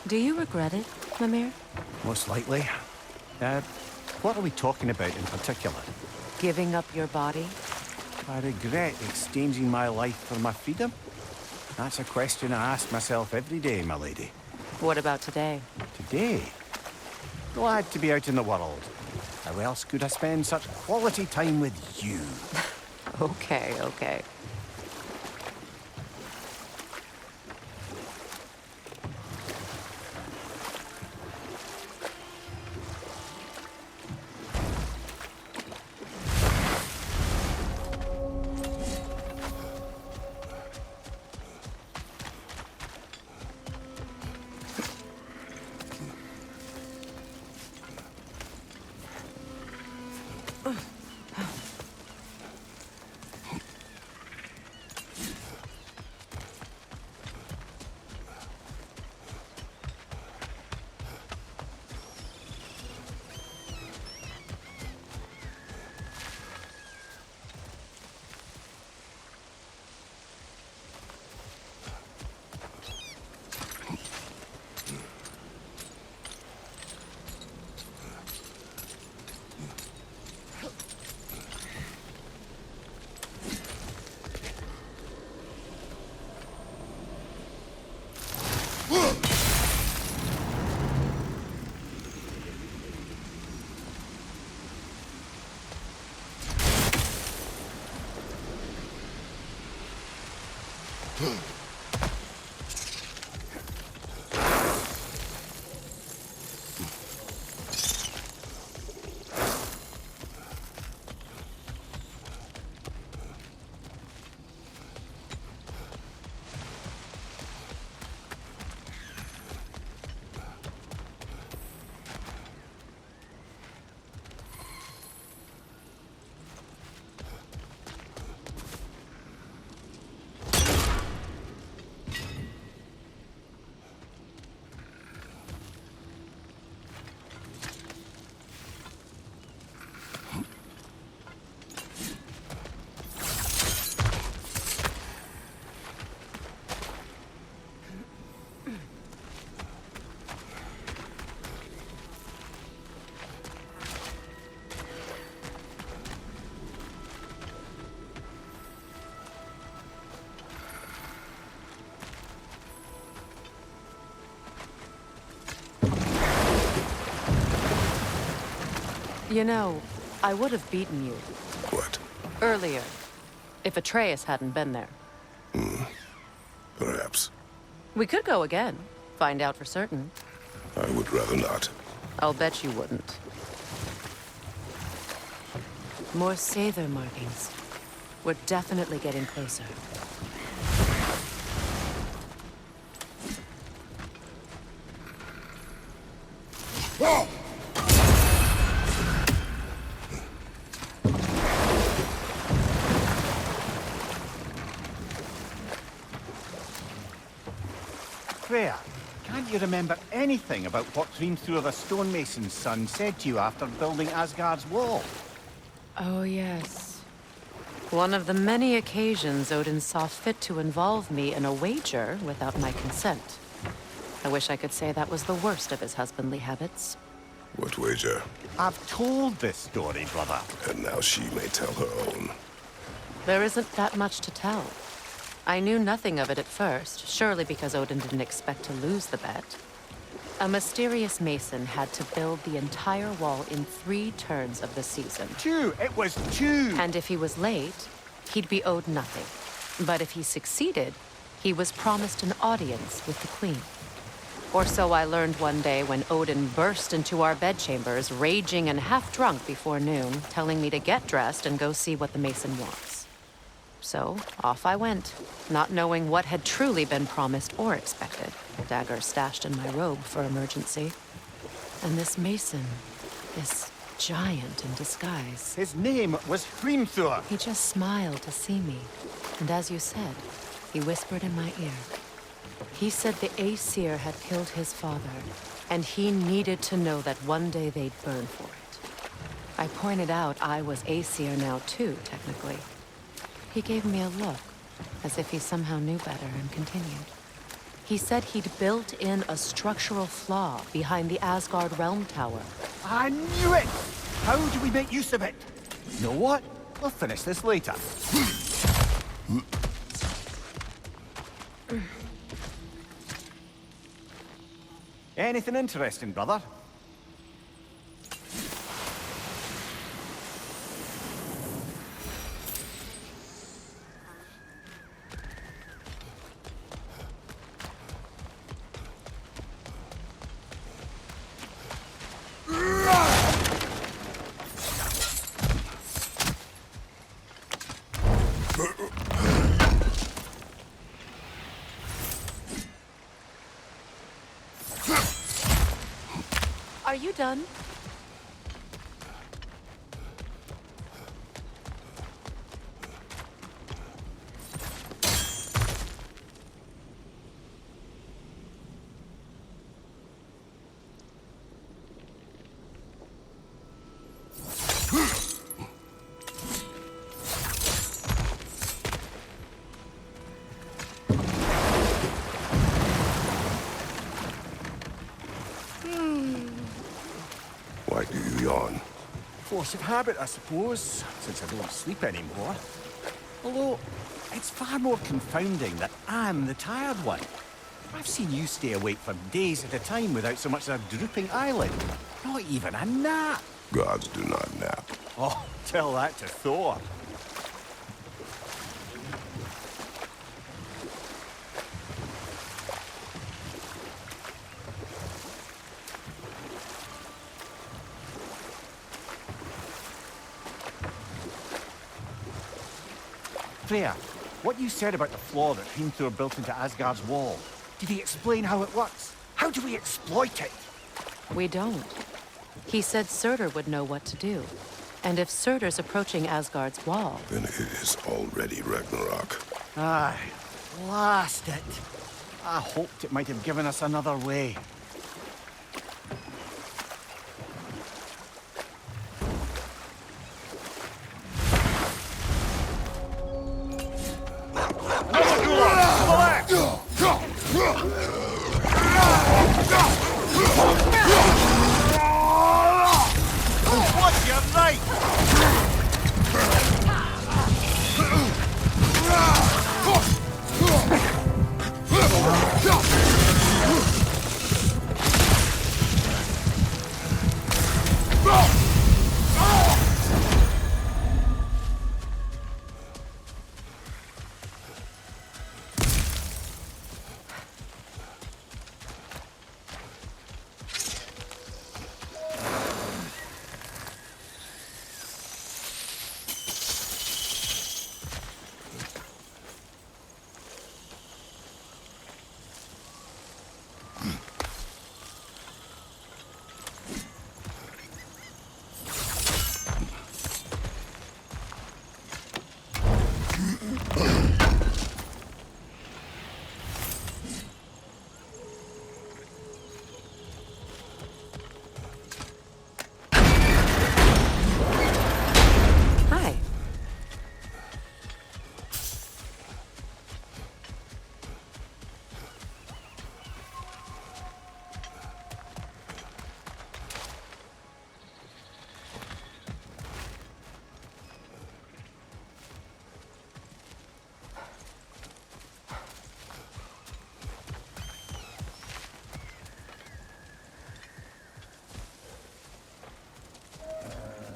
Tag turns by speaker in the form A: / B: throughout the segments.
A: Do you regret it, Mimir?
B: Most likely. What are we talking about in particular?
A: Giving up your body?
B: I regret exchanging my life for my freedom? That's a question I ask myself every day, my lady.
A: What about today?
B: Today? Glad to be out in the world. How else could I spend such quality time with you?
A: Okay, okay. You know, I would have beaten you.
C: What?
A: Earlier. If Atreus hadn't been there.
C: Perhaps.
A: We could go again. Find out for certain.
C: I would rather not.
A: I'll bet you wouldn't. More Sather markings. We're definitely getting closer.
B: Freya, can't you remember anything about what Hrimthur the stonemason's son said to you after building Asgard's wall?
A: Oh, yes. One of the many occasions Odin saw fit to involve me in a wager without my consent. I wish I could say that was the worst of his husbandly habits.
C: What wager?
B: I've told this story, brother.
C: And now she may tell her own.
A: There isn't that much to tell. I knew nothing of it at first, surely because Odin didn't expect to lose the bet. A mysterious mason had to build the entire wall in 3 turns of the season.
B: 2! It was 2!
A: And if he was late, he'd be owed nothing. But if he succeeded, he was promised an audience with the queen. Or so I learned one day when Odin burst into our bedchambers, raging and half-drunk before noon, telling me to get dressed and go see what the mason wants. So, off I went, not knowing what had truly been promised or expected. Dagger stashed in my robe for emergency. And this mason, this giant in disguise.
B: His name was Hrimthur.
A: He just smiled to see me. And as you said, he whispered in my ear. He said the Aesir had killed his father, and he needed to know that one day they'd burn for it. I pointed out I was Aesir now too, technically. He gave me a look, as if he somehow knew better, and continued. He said he'd built in a structural flaw behind the Asgard Realm Tower.
B: I knew it! How do we make use of it? You know what? We'll finish this later. Anything interesting, brother?
A: Are you done?
C: Why do you yawn?
B: Force of habit, I suppose, since I don't sleep anymore. Although, it's far more confounding that I'm the tired one. I've seen you stay awake for days at a time without so much as a drooping eyelid. Not even a nap.
C: Gods do not nap.
B: Oh, tell that to Thor. Freya, what you said about the flaw that Hrimthur built into Asgard's wall, did he explain how it works? How do we exploit it?
A: We don't. He said Surtur would know what to do. And if Surtur's approaching Asgard's wall...
C: Then it is already Ragnarok.
B: Aye, blast it. I hoped it might have given us another way.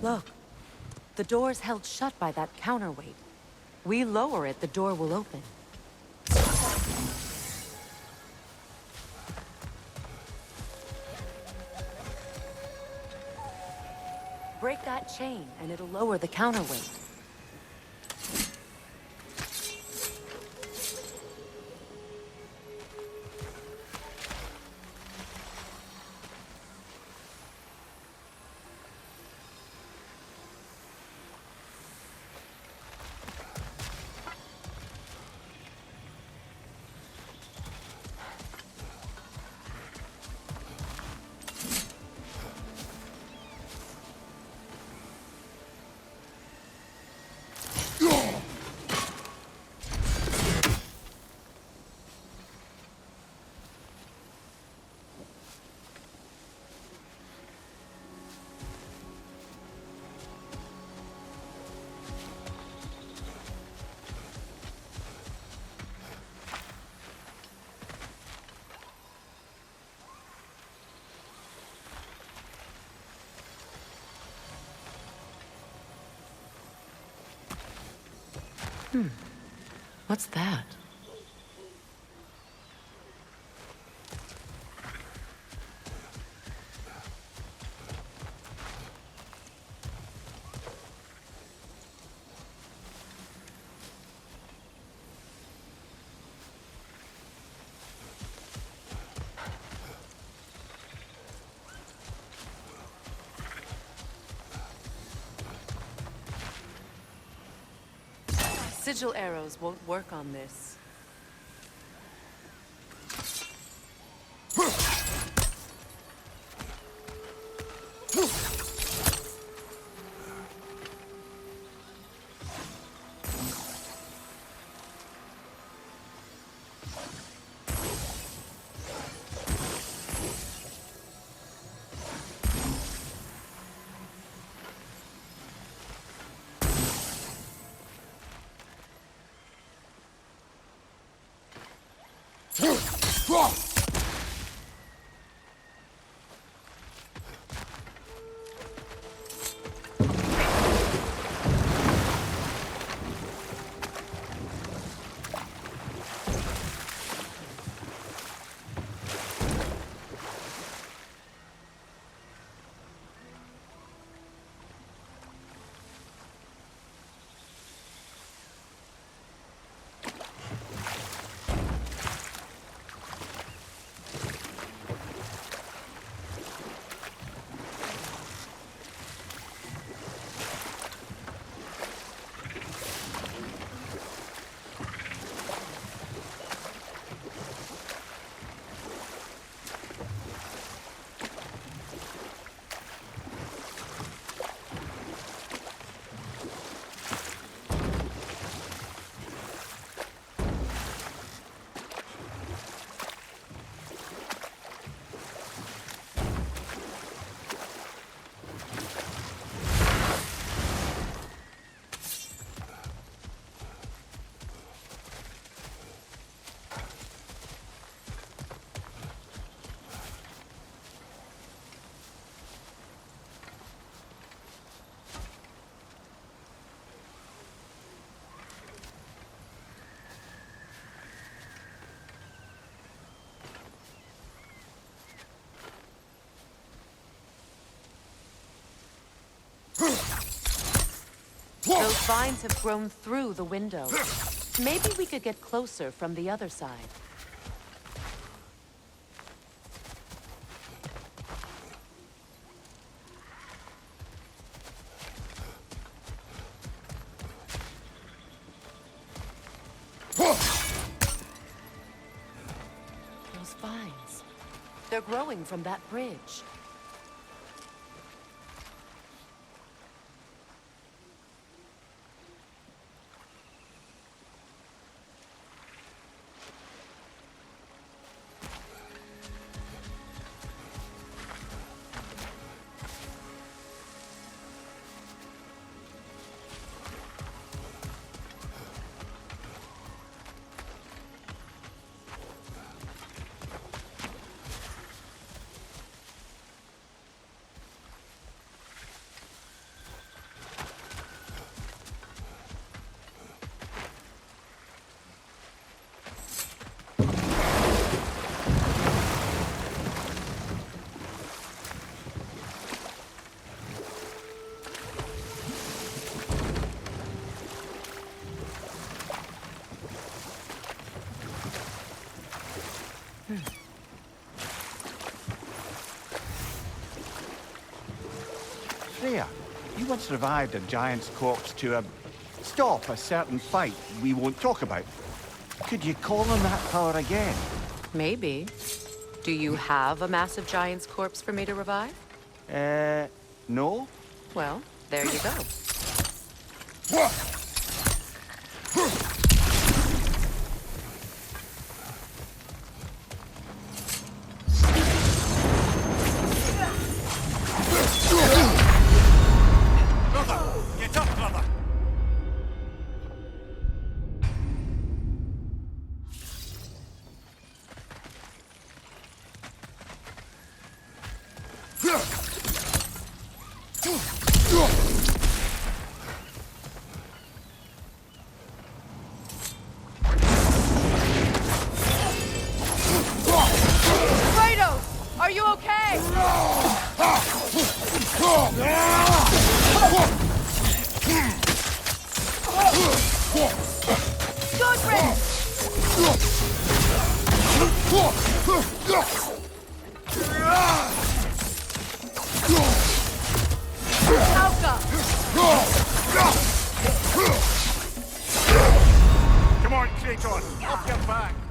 A: Look, the door's held shut by that counterweight. We lower it, the door will open. Break that chain, and it'll lower the counterweight. What's that? Sigil arrows won't work on this. Those vines have grown through the window. Maybe we could get closer from the other side. Those vines. They're growing from that bridge.
B: Freya, you once revived a giant's corpse to stop a certain fight we won't talk about. Could you call on that power again?
A: Maybe. Do you have a massive giant's corpse for me to revive?
B: No?
A: Well, there you go.
B: Get up, brother! Come on, Kratos! Off your back!